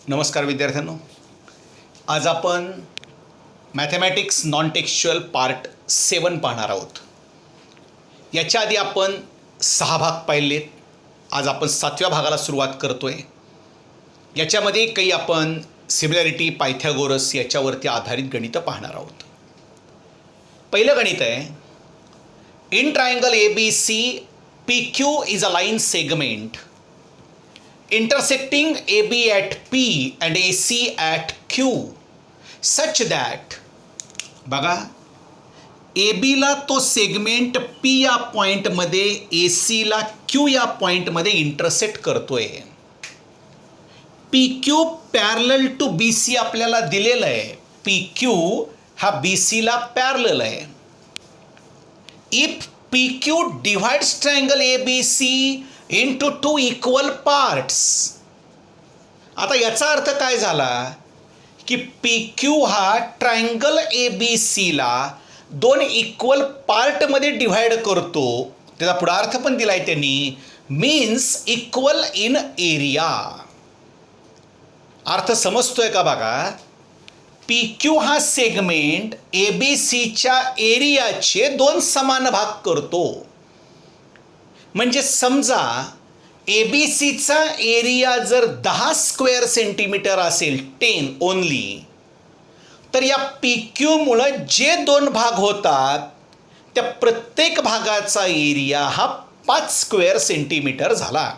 नमस्कार विद्यार्थ्यांनो, आज आपण मॅथमॅटिक्स नॉन टेक्स्च्युअल पार्ट 7 पाहणार आहोत. याच्या आधी आपण 6 भाग पाहिलेत. आज आपण 7व्या भागाला सुरुवात करतोय. याच्यामध्ये काही आपण सिमिलॅरिटी, पायथागोरस याच्यावरती आधारित गणितं पाहणार आहोत. पहिलं गणित आहे, in triangle ABC PQ is a line segment intersecting AB at P and AC at Q such that बघा AB ला तो सेगमेंट P या पॉइंटमध्ये AC ला Q या पॉइंटमध्ये इंटरसेक्ट करतोय. PQ पॅरलल टू BC आपल्याला दिलेलं आहे. PQ हा BC ला पॅरलल आहे. If PQ divides triangle ABC into 2 equal parts. आता याचा अर्थ काय झाला की PQ हा ट्रायंगल ABC ला 2 इक्वल पार्टमध्ये डिव्हाइड करतो. त्याचा पुढा अर्थ पण दिलाय त्यांनी, मीन्स इक्वल इन एरिया. अर्थ समजतोय का बघा. PQ हा सेगमेंट ABCच्या एरियाचे 2 समान भाग करतो. म्हणजे समजा ABCचा एरिया जर 10 स्क्वेअर सेंटीमीटर असेल, 10 ओनली, तर या PQ जे 2 भाग होतात त्या प्रत्येक भागाचा एरिया हा 5 स्क्वेअर सेंटीमीटर झाला.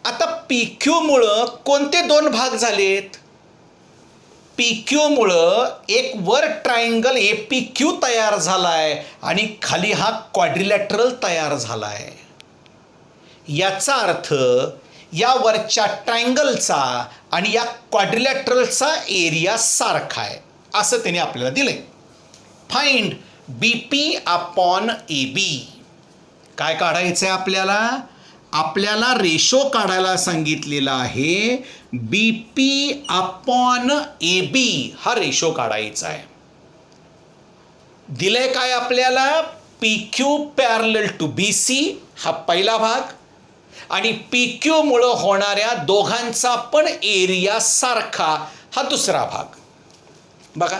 आता PQ कोणते 2 भाग झालेत? PQ एक वर ट्रायंगल APQ तयार झालाय आणि खाली हा क्वाड्रिलॅटरल तयार झालाय. याचा अर्थ या वरच्या ट्रायंगलचा आणि या क्वाड्रिलॅटरलचा एरिया सारखा आहे असं त्याने आपल्याला दिलंय. Find BP upon AB. काय काढायचं आहे आपल्याला? आपल्याला रेशो काढायला सांगितलेला आहे. BP अपॉन AB हा रेशो काढायचा आहे. दिलंय काय आपल्याला? PQ पॅरलल टू BC हा पहिला भाग आणि PQ होणाऱ्या दोघांचा पण एरिया सारखा हा दुसरा भाग. बघा,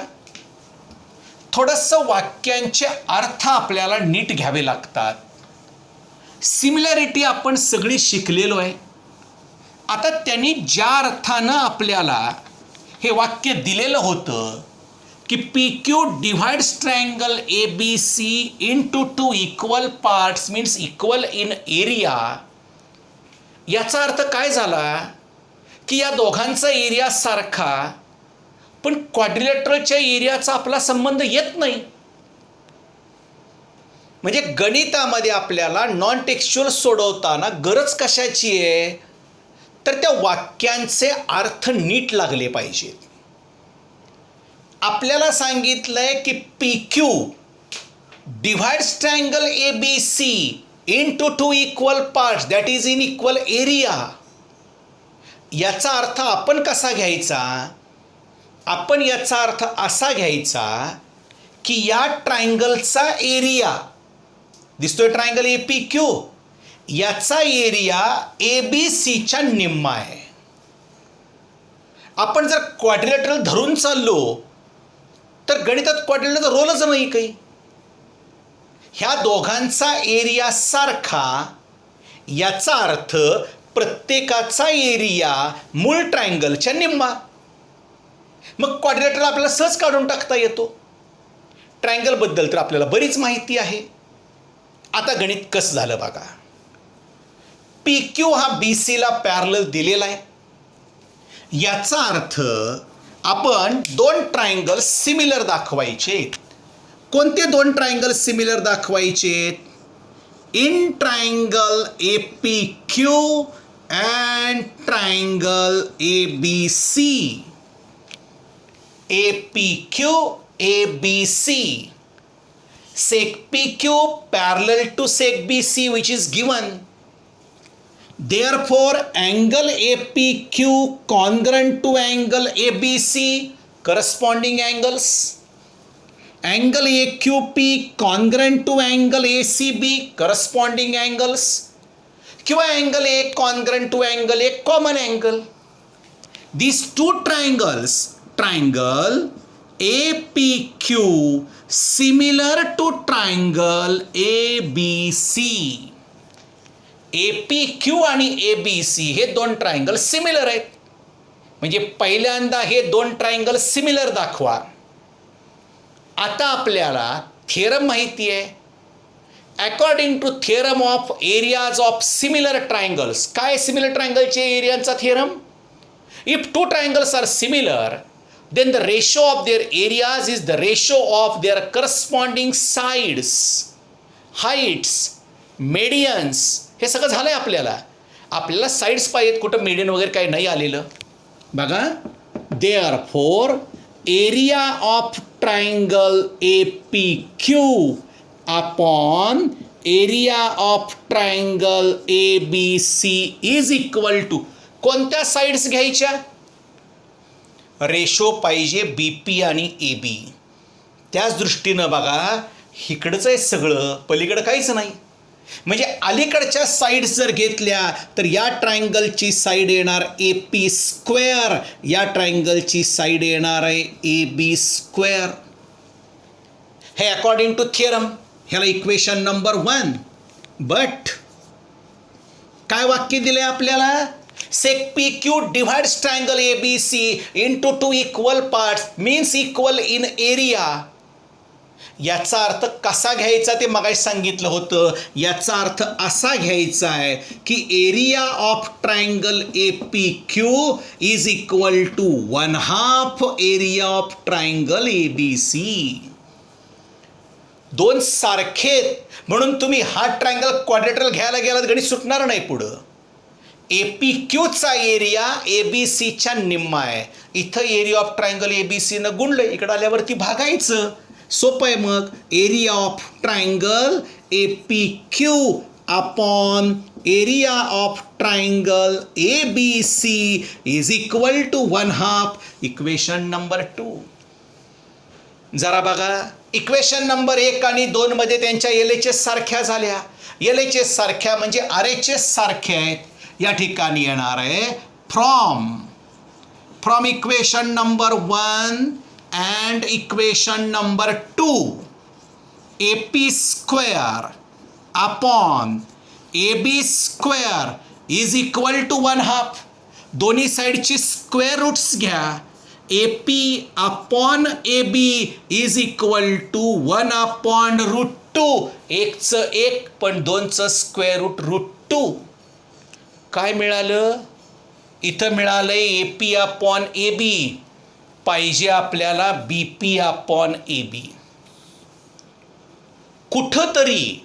थोडंसं वाक्यांचे अर्थ आपल्याला नीट घ्यावे लागतात. सिमिलॅरिटी आपण सगळी शिकलेलो आहे. आता त्यांनी ज्या अर्थानं आपल्याला हे वाक्य दिलेलं होतं की PQ divides triangle ABC into 2 equal parts means equal in area, याचा अर्थ काय झाला की या दोघांचा एरिया सारखा, पण क्वाड्रिलॅटरलच्या एरियाचा आपला संबंध येत नाही. म्हणजे गणितामध्ये आपल्याला नॉन टेक्स्च्युअल सोडवताना गरज कशाची आहे? तर त्या वाक्यांचे अर्थ नीट लागले पाहिजेत. आपल्याला सांगितलंय की PQ divides triangle ABC into 2 equal parts that is in equal area. याचा अर्थ आपण कसा घ्यायचा? आपण याचा अर्थ असा घ्यायचा की या ट्रायंगलचा एरिया दिसतोय, ट्रायंगल APQ, याचा एरिया ABCच्या निम्मा आहे. आपण जर क्वाड्रिलॅटरल धरून चाललो तर गणितात क्वाड्रिलॅटरलचा रोलच नाही काही. ह्या दोघांचा एरिया सारखा, याचा अर्थ प्रत्येकाचा एरिया मूळ ट्रायंगलच्या निम्मा. मग क्वाड्रिलॅटरल आपल्याला सहज काढून टाकता येतो. ट्रायंगलबद्दल तर आपल्याला बरीच माहिती आहे. आता गणित कसं झालं बघा. PQ हा BC ला पॅरलल दिलेला आहे. याचा अर्थ आपण 2 ट्रायंगल सिमिलर दाखवायचे. कोणते 2 ट्रायंगल सिमिलर दाखवायचे? In triangle APQ and triangle ABC. APQ ABC. Sec PQ parallel to sec BC which is given. Therefore, angle APQ congruent to angle ABC, corresponding angles. Angle AQP congruent to angle ACB, corresponding angles. किंवा angle A congruent to angle A, common angle. these two triangles, triangle APQ similar to triangle ABC. APQ आणि ABC हे दोन triangle similar आहेत. म्हणजे पहिल्यांदा हे दोन triangle similar दाखवा. आता आपल्याला थिअरम माहिती आहे. According to theorem of areas of similar triangles. काय सिमिलर ट्रायंगलचे एरियांचा theorem? If two triangles are similar then the ratio of their areas is the ratio of their corresponding sides, heights, medians. हे सगळं झालंय आपल्याला sides पाहिजेत. कुठं median वगैरे काही नाही आलेलं बघा. therefore area of triangle APQ upon area of triangle ABC is equal to कोणत्या साइड्स घ्यायच्या? रेशो पाहिजे BP आणि AB. त्याच दृष्टीनं बघा इकडंच आहे सगळं, पलीकडं काहीच नाही. म्हणजे अलीकडच्या साईड्स जर घेतल्या तर या ट्रायंगलची साईड येणार AP स्क्वेअर, या ट्रायंगलची साईड येणार आहे AB स्क्वेअर. हे अकॉर्डिंग टू थिअरम. ह्याला इक्वेशन नंबर 1. बट काय वाक्य दिले आपल्याला? sec PQ divides triangle ABC into two equal parts means equal in area. याचा अर्थ कसा घ्यायचा ते मगाशी सांगितलं होतं. याचा अर्थ असा घ्यायचा आहे की area of triangle APQ is equal to 1/2 area of triangle ABC. दोन सारखे म्हणून तुम्ही हा ट्रायंगल क्वाड्रेटरल घ्यायला गेलात गणित सुटणार नाही पुढं. APQचा एरिया ABCच्या निम्मा आहे. इथं एरिया ऑफ ट्रायंगल ABCनं गुणलं, इकडं आल्यावरती भागायचं. सोपं आहे. मग area of triangle APQ upon area of triangle ABC is equal to 1/2. Equation number 2. जरा बघा इक्वेशन नंबर 1 आणि 2 मध्ये त्यांच्या LHS सारख्या झाल्या. LHS सारख्या म्हणजे RHS सारख्या आहेत. या ठिकाणी येणार आहे from equation number 1 and equation number 2 AP square upon AB square is equal to 1/2. दोन्ही साईडची स्क्वेअर रूट्स घ्या. AP upon AB is equal to 1/√2. एकचं 1 पण 2चं स्क्वेअर रूट √2. काय मिळालं? इथं मिळालं AP अपॉन AB. पाहिजे आपल्याला BP अपॉन AB. कुठंतरी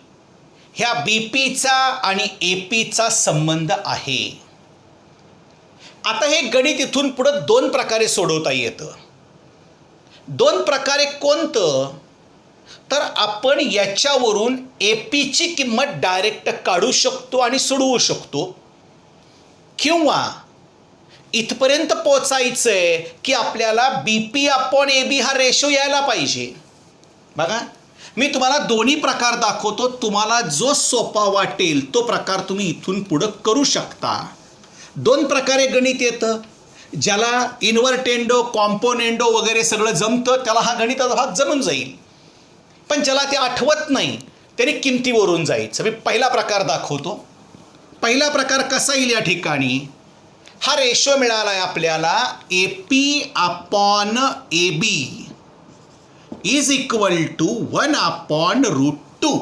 ह्या BPचा आणि APचा संबंध आहे. आता हे गणित इथून पुढं 2 प्रकारे सोडवता येतं. 2 प्रकारे कोणतं? तर आपण याच्यावरून APची किंमत डायरेक्ट काढू शकतो आणि सोडवू शकतो, किंवा इथपर्यंत पोचायचं आहे की आपल्याला BP अपॉन AB हा रेशो यायला पाहिजे. बघा मी तुम्हाला दोन्ही प्रकार दाखवतो. तुम्हाला जो सोपा वाटेल तो प्रकार तुम्ही इथून पुढं करू शकता. 2 प्रकारे गणित येतं. ज्याला इन्व्हर्टेंडो कॉम्पोनेंडो वगैरे सगळं जमतं त्याला हा गणिताचा भाग जमून जाईल. पण ज्याला ते आठवत नाही त्याने किमतीवरून जायचं. मी पहिला प्रकार दाखवतो. पहिला प्रकार कसा येईल? या ठिकाणी हा रेशो मिळाला आहे आपल्याला AP upon AB is equal to 1/√2.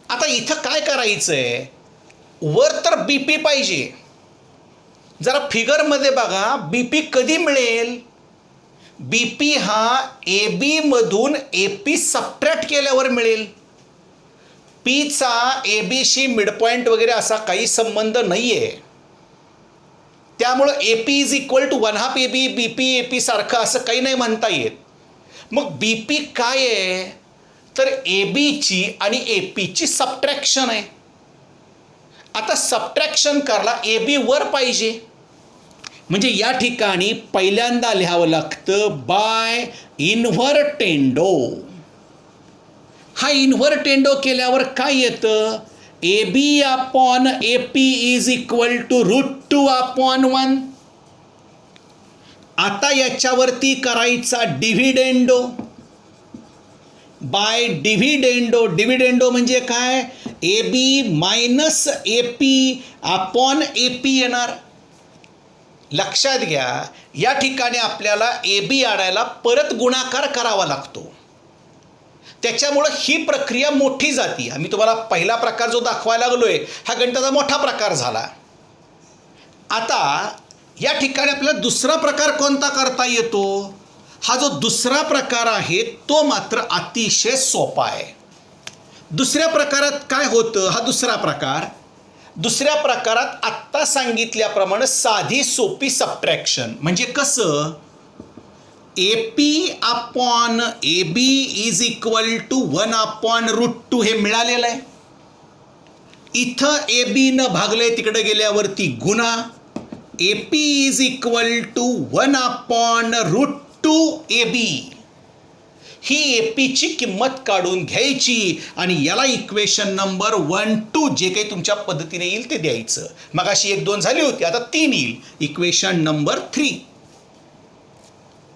आता इथं काय करायचं आहे? वर तर BP पाहिजे. जरा फिगरमध्ये बघा BP कधी मिळेल? BP हा AB मधून AP सबट्रॅक्ट केल्यावर मिळेल. Pचा ABशी मिडपॉईंट वगैरे असा काही संबंध नाही आहे. त्यामुळं AP is equal to 1/2 AB. BP AP सारखं असं काही नाही म्हणता येत. मग BP काय आहे? तर ABची आणि APची सबट्रॅक्शन आहे. आता सबट्रॅक्शन करायला AB वर पाहिजे. म्हणजे या ठिकाणी पहिल्यांदा लिहावं लागतं बाय इन्व्हर्टेंडो. हा इन्व्हर्टेंडो केल्यावर काय येतं? AB upon AP is equal to √2/1. आता याच्यावरती करायचा डिव्हिडेंडो बाय डिव्हिडेंडो. डिव्हिडेंडो म्हणजे काय? A B minus A P upon A P येणार. लक्षात घ्या, या ठिकाणी आपल्याला ए बी आणायला परत गुणाकार करावा लागतो. त्याच्यामुळं ही प्रक्रिया मोठी जाती. आम्ही तुम्हाला पहिला प्रकार जो दाखवायला लागलोय हा गणिताचा मोठा प्रकार झाला. आता या ठिकाणी आपल्याला दुसरा प्रकार कोणता करता येतो? हा जो दुसरा प्रकार आहे तो मात्र अतिशय सोपा आहे. दुसऱ्या प्रकारात काय होतं? हा दुसऱ्या प्रकारात आत्ता सांगितल्याप्रमाणे साधी सोपी सबट्रॅक्शन. म्हणजे कसं? A P upon A B is equal to 1/√2 हे मिळालेलं आहे. इथं ए बी न भागलंय, तिकडे गेल्यावरती गुणा. A P is equal to 1/√2 A B. ही ए पीची किंमत काढून घ्यायची आणि याला इक्वेशन नंबर 1, 2 जे काही तुमच्या पद्धतीने येईल ते द्यायचं. मग अशी 1, 2 झाली होती, आता 3 येईल. Equation number 3.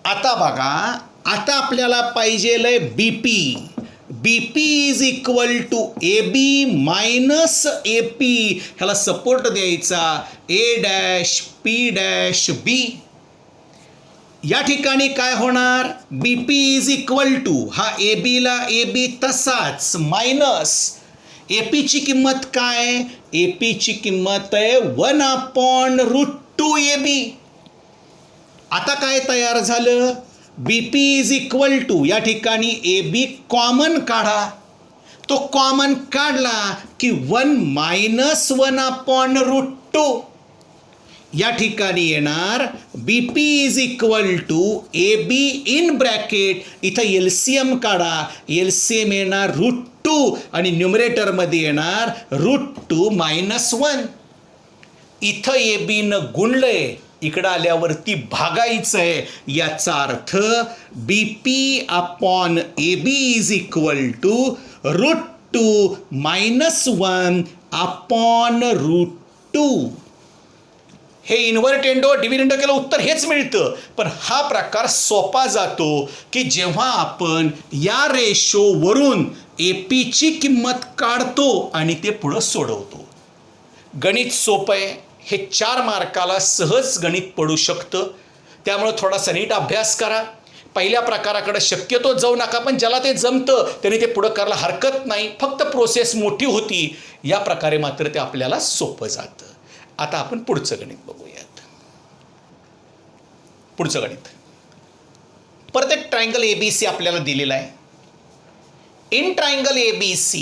आता बघा, आता आपल्याला पाहिजे B P. B P is equal to A B minus A P. ह्याला सपोर्ट द्यायचा A dash P dash B. या ठिकाणी काय होणार? B P is equal to हा ए बीला ए बी तसाच मायनस ए पीची किंमत काय? ए पीची किंमत आहे 1/√2 ए बी. आता काय तयार झालं? बी पी इज इक्वल टू या ठिकाणी ए बी कॉमन काढा. तो कॉमन काढला की 1 - 1/√2 या ठिकाणी येणार. B P is equal to A B in bracket, इथं एलसीएम काढा. एलसीएम येणार √2 आणि न्युमरेटरमध्ये येणार √2 - 1. इथं ए बी न गुणलंय, इकडं आल्यावरती भागायचं आहे. याचा अर्थ B P upon A B is equal to √2 - 1/√2. हे इन्व्हर्टेंडो डिव्हिडेंडो केलं उत्तर हेच मिळतं. पण हा प्रकार सोपा जातो की जेव्हा आपण या रेशोवरून ए पीची किंमत काढतो आणि ते पुढं सोडवतो. गणित सोपं आहे. हे 4 मार्काला सहज गणित पडू शकतं. त्यामुळे थोडासा नीट अभ्यास करा. पहिल्या प्रकाराकडे शक्यतो जाऊ नका, पण ज्याला ते जमतं त्याने ते पुढं करायला हरकत नाही. फक्त प्रोसेस मोठी होती. या प्रकारे मात्र ते आपल्याला सोपं जातं. आता आपण पुढचं गणित बघूयात. पुढचं गणित परत एक ट्रायंगल ABC आपल्याला दिलेला आहे. In triangle ABC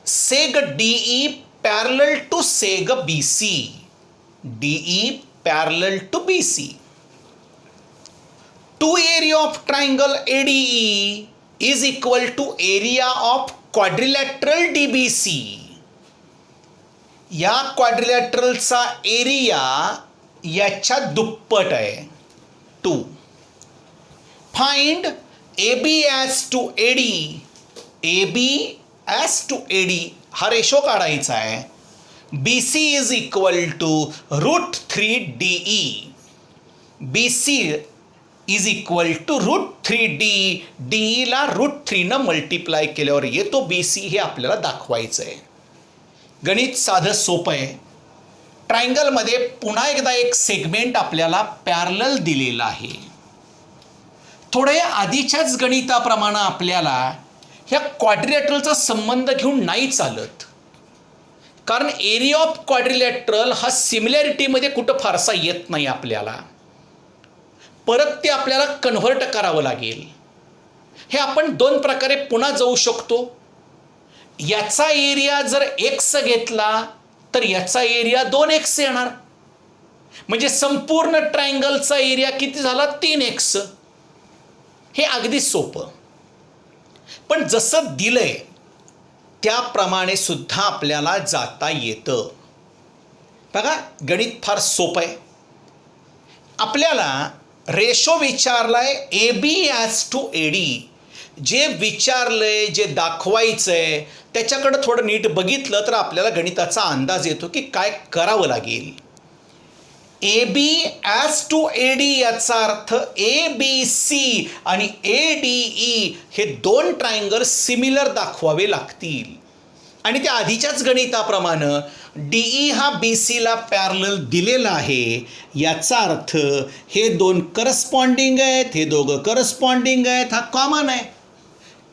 seg DE parallel to seg BC. DE parallel to BC. Two area of triangle ADE is equal to area of quadrilateral DBC. या क्वाड्रिलॅटरलचा एरिया याच्या दुप्पट आहे 2. Find AB as to AD. AB as to AD हा ratio काढायचा आहे. BC is equal to √3 DE. BC is equal to √3 DE. DEला √3 न मल्टिप्लाय केल्यावर येतो BC. हे आपल्याला दाखवायचं आहे. गणित साधं सोपं आहे. ट्रायंगलमध्ये पुन्हा एकदा एक सेगमेंट आपल्याला पॅरलल दिलेला आहे. थोडे आधीच्याच गणिताप्रमाणे आपल्याला ह्या क्वाड्रिलॅटरलचा संबंध घेऊन नाही चालत. कारण एरिया ऑफ क्वाड्रिलॅटरल हा सिमिलॅरिटीमध्ये कुठं फारसा येत नाही आपल्याला. परत ते आपल्याला कन्व्हर्ट करावं लागेल. हे आपण 2 प्रकारे पुन्हा जाऊ शकतो. याचा एरिया जर x घेतला तर याचा एरिया 2x येणार. म्हणजे संपूर्ण ट्रायंगलचा एरिया किती झाला? 3x. हे अगदी सोपं. पण जसं दिलंय त्याप्रमाणे सुद्धा आपल्याला जाता येतं. बघा, गणित फार सोपं आहे. आपल्याला रेशो विचारलाय AB ॲज टू AD. जे विचारलंय, जे दाखवायचंय त्याच्याकडं थोडं नीट बघितलं तर आपल्याला गणिताचा अंदाज येतो की काय करावं लागेल. A B as to A D याचा अर्थ ए बी सी आणि ए डी ई हे दोन ट्रायंगल सिमिलर दाखवावे लागतील. आणि त्या आधीच्याच गणिताप्रमाणे डी ई हा बी सीला पॅरलल दिलेला आहे. याचा अर्थ हे दोन करस्पॉन्डिंग आहेत, हे दोघं करस्पॉन्डिंग आहेत, हा कॉमन आहे.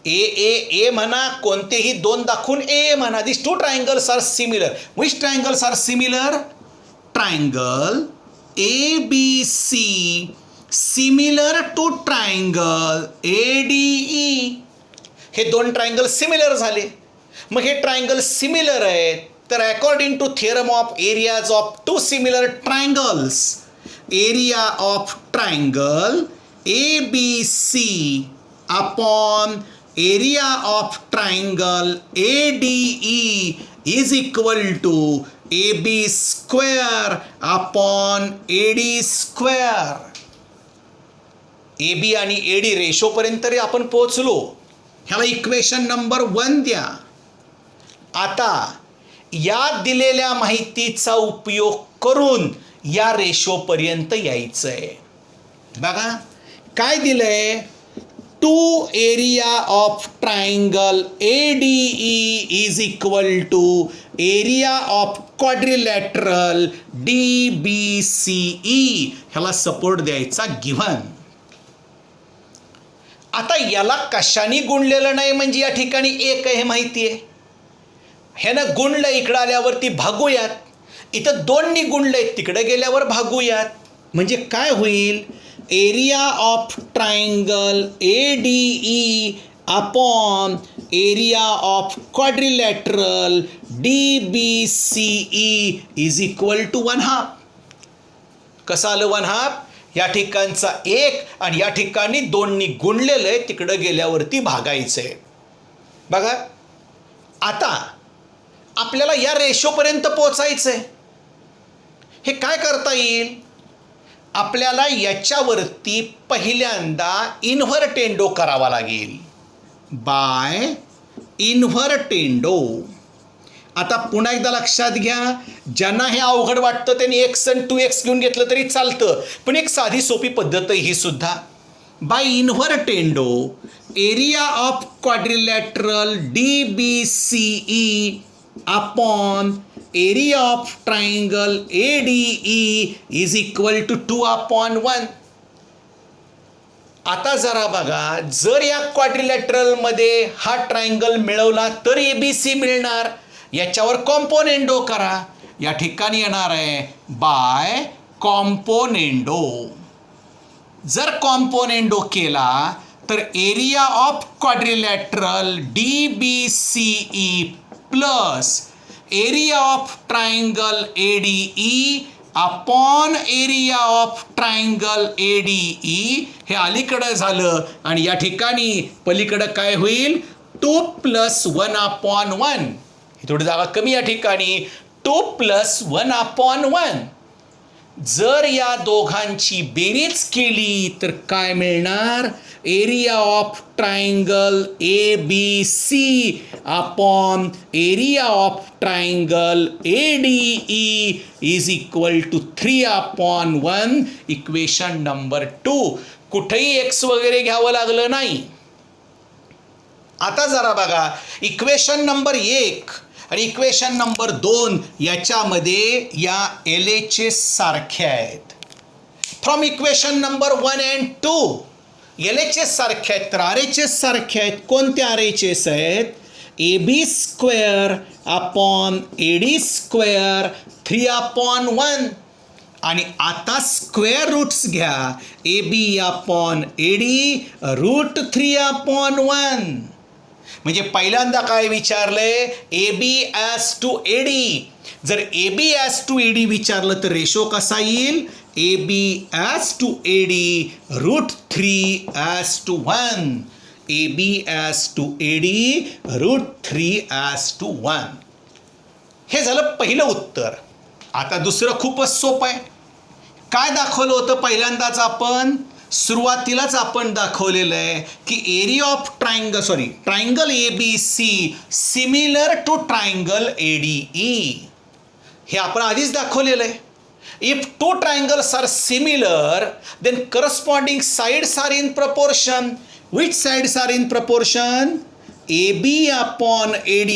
ए ए ए म्हणा, कोणतेही दोन दाखवून ए म्हणा. This two triangles are similar. Which triangles are similar? Triangle A B C similar to triangle A D E. हे दोन ट्रायंगल सिमिलर झाले. मग हे ट्रायंगल सिमिलर आहेत तर according to theorem of areas of two similar triangles, area of triangle A B C upon area of triangle A D E is equal to A B square upon A D square. A B आणि A D रेशोपर्यंत तरी आपण पोहोचलो. ह्याला equation number 1 द्या. आता या दिलेल्या माहितीचा उपयोग करून या रेशोपर्यंत यायचं आहे. बघा काय दिलंय, two area of triangle A D E is equal to area of quadrilateral D B C E. ह्याला सपोर्ट द्यायचा गिव्हन. आता याला कशाने गुणलेलं नाही म्हणजे या ठिकाणी एक आहे हे माहिती आहे. ह्यानं गुणलं, इकडं आल्यावरती भागूयात. इथं दोननी गुणलंय, तिकडं गेल्यावर भागूयात. म्हणजे काय होईल, area of triangle A D E upon area of quadrilateral D B C E is equal to 1/2. कसं आलं 1/2? या ठिकाणचा एक आणि या ठिकाणी दोननी गुणलेलं आहे, तिकडं गेल्यावरती भागायचं आहे. बघा आता आपल्याला या रेशोपर्यंत पोचायचं आहे. हे काय करता येईल, आपल्याला याच्यावरती पहिल्यांदा इन्व्हर्टेंडो करावा लागेल. बाय इन्व्हर्टेंडो. आता पुन्हा एकदा लक्षात घ्या, ज्यांना हे अवघड वाटतं त्यांनी एक्स आणि 2x घेऊन घेतलं तरी चालतं, पण एक साधी सोपी पद्धत आहे ही सुद्धा. By invertendo area of quadrilateral D B C E upon area of triangle A D E is equal to 2/1. आता जरा बघा, जर या क्वाड्रिलॅटरलमध्ये हा ट्रायंगल मिळवला तर ए बी सी मिळणार. याच्यावर कॉम्पोनेंडो करा. या ठिकाणी येणार आहे बाय कॉम्पोनेंडो. जर कॉम्पोनेंडो केला तर area of quadrilateral D B C E plus area of triangle A D E upon area of triangle A D E हे अलीकडं झालं. आणि या ठिकाणी पलीकडं काय होईल, 2 + 1/1. ही थोडी जागा कमी या ठिकाणी, 2 + 1/1. जर या दोघांची बेरीज केली तर काय मिळणार, area of triangle A B C upon area of triangle A D E is equal to 3/1. Equation number 2. कुठेही एक्स वगैरे घ्यावं लागलं नाही. आता जरा बघा, इक्वेशन नंबर 1 आणि इक्वेशन नंबर 2 याच्यामध्ये या एल एच एस सारखे आहेत. From equation number 1 and 2 L H S सारखे आहेत तर आर एच एस सारखे आहेत. कोणते आर एच एस आहेत, A B square upon A D square 3/1. आणि आता स्क्वेअर रूट्स घ्या, A B upon A D √3/1. म्हणजे पहिल्यांदा काय विचारलंय, A B as to A D. जर A B as to A D विचारलं तर रेशो कसा येईल, A B as to A D √3/1. A B as to A D √3/1. हे झालं पहिलं उत्तर. आता दुसरं खूपच सोपं आहे. काय दाखवलं होतं पहिल्यांदाच आपण, सुरुवातीलाच आपण दाखवलेलं आहे की area of triangle A B C similar to triangle A D E. हे आपण आधीच दाखवलेलं आहे. If two triangles are similar, then corresponding sides are in proportion. Which sides are in proportion? AB upon AD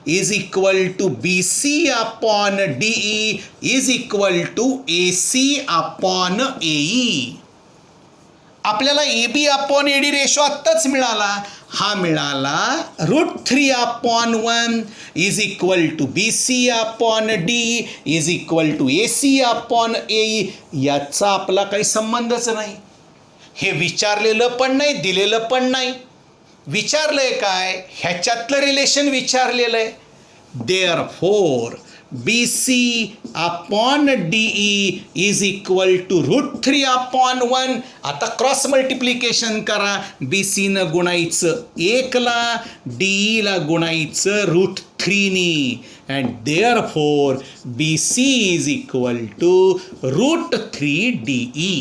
is equal to BC upon DE is equal to AC upon AE. आपल्याला AB upon AD ratio आत्ताच मिळाला. हा मिळाला √3/1 is equal to BC upon D is equal to AC upon AE. याचा आपला काही संबंधच नाही. हे विचारलेलं पण नाही, दिलेलं पण नाही. विचारलंय काय? ह्याच्यातलं रिलेशन विचारलेलं आहे. Therefore BC upon DE is equal to √3/1. आता क्रॉस मल्टिप्लिकेशन करा. BC न गुणायचं 1ला, DE ला गुणायचं √3नी. And therefore BC is equal to √3DE.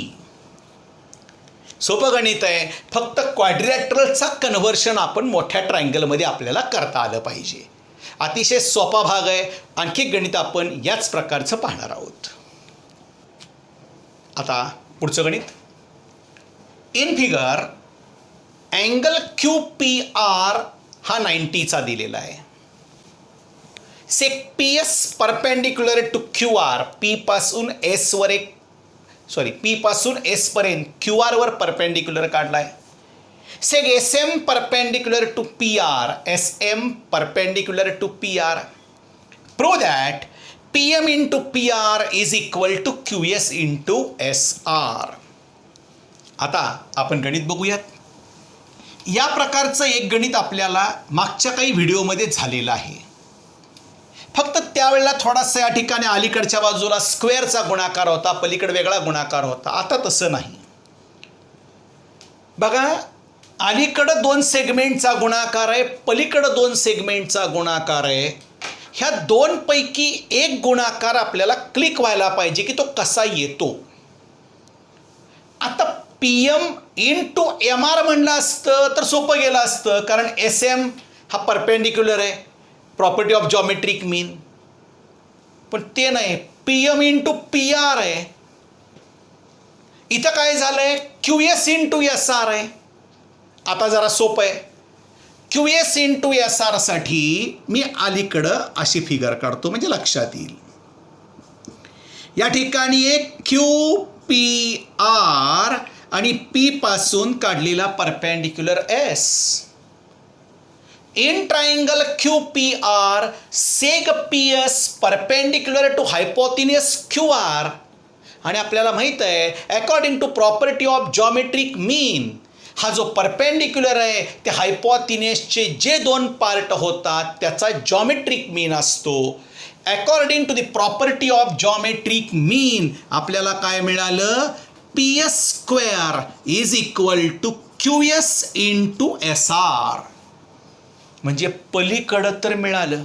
सोपं गणित आहे. फक्त क्वाड्रिलॅटरलचा कन्व्हर्शन आपण मोठ्या ट्रायंगलमध्ये आपल्याला करता आलं पाहिजे. अतिशय सोपा भाग आहे. आणखी गणित आपण याच प्रकारचं पाहणार आहोत. आता पुढचं गणित. इन फिगर अँगल QPR हा 90चा दिलेला आहे. Seg PS perpendicular to QR. P पासून S वर P पासून S पर्यंत QR वर परपेंडिक्युलर काढला आहे. Seg SM perpendicular to PR. SM perpendicular to PR. Prove that PM into PR is equal to QS into SR. आता आपण गणित बघूयात. या प्रकारचं एक गणित आपल्याला मागच्या काही व्हिडिओमध्ये झालेलं आहे. फक्त त्यावेळेला थोडासा या ठिकाणी अलीकडच्या बाजूला स्क्वेअरचा गुणाकार होता, पलीकडे वेगळा गुणाकार होता. आता तसं नाही. बघा, अलीकडं 2 सेगमेंटचा गुणाकार आहे, पलीकडं 2 सेगमेंटचा गुणाकार आहे. ह्या 2 पैकी एक गुणाकार आपल्याला क्लिक व्हायला पाहिजे की तो कसा येतो. आता PM इंटू MR म्हणलं असतं तर सोपं गेलं असतं, कारण SM हा परपेंडिक्युलर आहे, प्रॉपर्टी ऑफ जॉमेट्रिक मीन. पण ते नाही, PM इंटू PR आहे. इथं काय झालंय? QS इंटू SR आहे. आता जरा सोपं आहे. QS इंटू SR साठी मी अलीकडं अशी फिगर काढतो म्हणजे लक्षात येईल. या ठिकाणी एक QPR आणि P पासून काढलेला perpendicular S. In triangle QPR seg PS perpendicular to hypotenuse QR. आणि आपल्याला माहित आहे according to property of geometric mean, हा जो परपेंडिक्युलर आहे ते हायपोथिनियसचे जे 2 पार्ट होतात त्याचा जॉमेट्रिक मीन असतो. According to the property of geometric mean आपल्याला काय मिळालं? PS² is equal to QS into SR. म्हणजे पलीकडं तर मिळालं.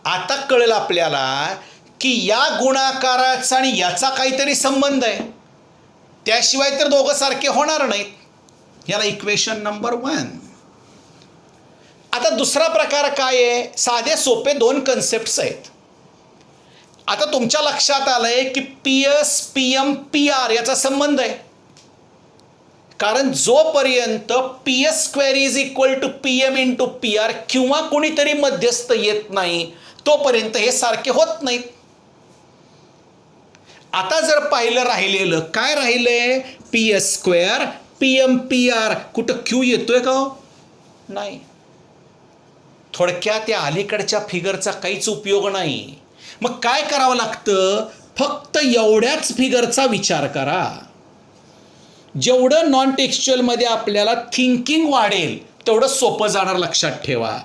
आता कळलं आपल्याला की या गुणाकाराचा आणि याचा काहीतरी संबंध आहे, त्याशिवाय तर दोघं सारखे होणार नाहीत. याला इक्वेशन नंबर 1. आता दुसरा प्रकार काय आहे? साधे सोपे 2 कन्सेप्ट्स आहेत. आता तुमच्या लक्षात आलंय की PS PM PR याचा संबंध आहे, कारण जोपर्यंत PS² is equal to PM into PR किंवा कोणीतरी मध्यस्थ येत नाही तोपर्यंत हे सारखे होत नाहीत. आता जर पाहिलं राहिलेलं काय राहिलंय? PS² PM PR. कुठं Q येतोय का? नाही. थोडक्यात या अलीकडच्या फिगरचा काहीच उपयोग नाही. मग काय करावं लागतं? फक्त एवढ्याच फिगरचा विचार करा. जेवढं नॉन टेक्स्च्युअलमध्ये आपल्याला थिंकिंग वाढेल तेवढं सोपं जाणार. लक्षात ठेवा,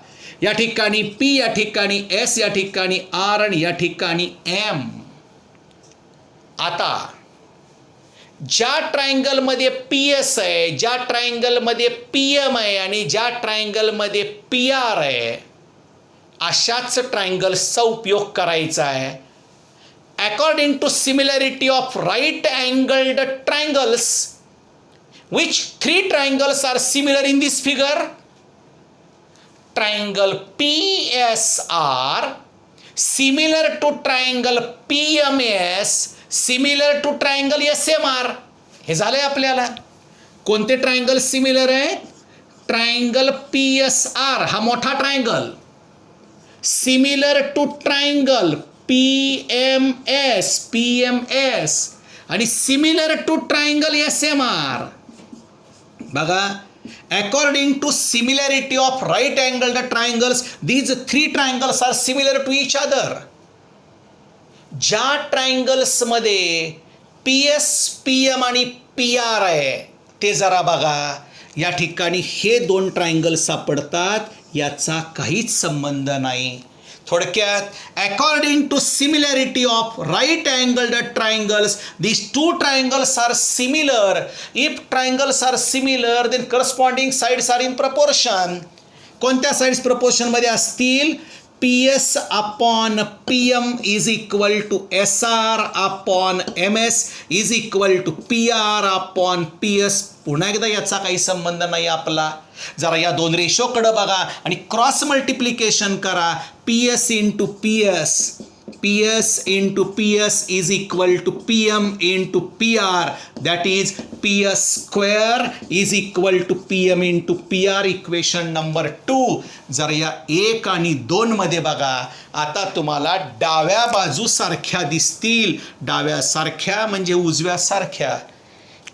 या ठिकाणी P, या ठिकाणी S, या ठिकाणी R आणि या ठिकाणी M. आता ज्या ट्रायंगलमध्ये PS आहे, ज्या ट्रायंगलमध्ये PM आहे आणि ज्या ट्रायंगलमध्ये PR आहे, अशाच ट्रायंगल्सचा उपयोग करायचा आहे. According to similarity of right angled triangles, which 3 triangles are similar in this figure? Triangle PSR, similar to triangle PMS similar to triangle SMR. हे झालंय आपल्याला. कोणते ट्रायंगल सिमिलर आहे? ट्रायंगल PSR हा मोठा triangle, similar to triangle PMS आणि similar to triangle SMR. बघा, according to similarity of right angled triangles, these three triangles are similar to each other. ज्या ट्रायंगल्समध्ये PS, PM आणि PR आहे ते जरा बघा. या ठिकाणी हे दोन ट्रायंगल सापडतात, याचा काहीच संबंध नाही. थोडक्यात, according to similarity of right angled triangles these two triangles are similar. If triangles are similar, then corresponding sides are in proportion. कोणत्या साइड्स प्रपोर्शनमध्ये असतील? PS upon PM is equal to SR upon MS is equal to PR upon PS. पुन्हा एकदा याचा काही संबंध नाही आपला. जरा या दोन रेशोकडे बघा आणि क्रॉस मल्टिप्लिकेशन करा. PS into PS is equal to PM into PR, that is PS square is equal to PM into PR. Equation number 2. जर या 1 आणि 2 मध्ये बघा, आता तुम्हाला डाव्या बाजू सारख्या दिसतील. डाव्या सारख्या म्हणजे उजव्या सारख्या.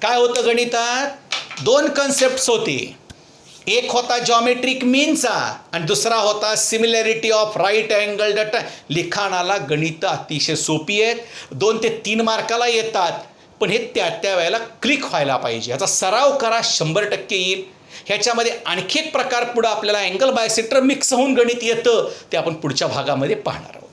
काय होतं गणितात? दोन कन्सेप्ट्स होते. एक होता जॉमेट्रिक मीनचा आणि दुसरा होता सिमिलॅरिटी ऑफ राईट अँगल्ड. लिखाणाला गणितं अतिशय सोपी आहेत, 2 ते 3 मार्काला येतात, पण हे त्या वेळेला क्लिक व्हायला पाहिजे. याचा सराव करा, 100% येईल. ह्याच्यामध्ये आणखी एक प्रकार पुढं आपल्याला अँगल बायसेक्टर मिक्स होऊन गणित येतं, ते आपण पुढच्या भागामध्ये पाहणार आहोत.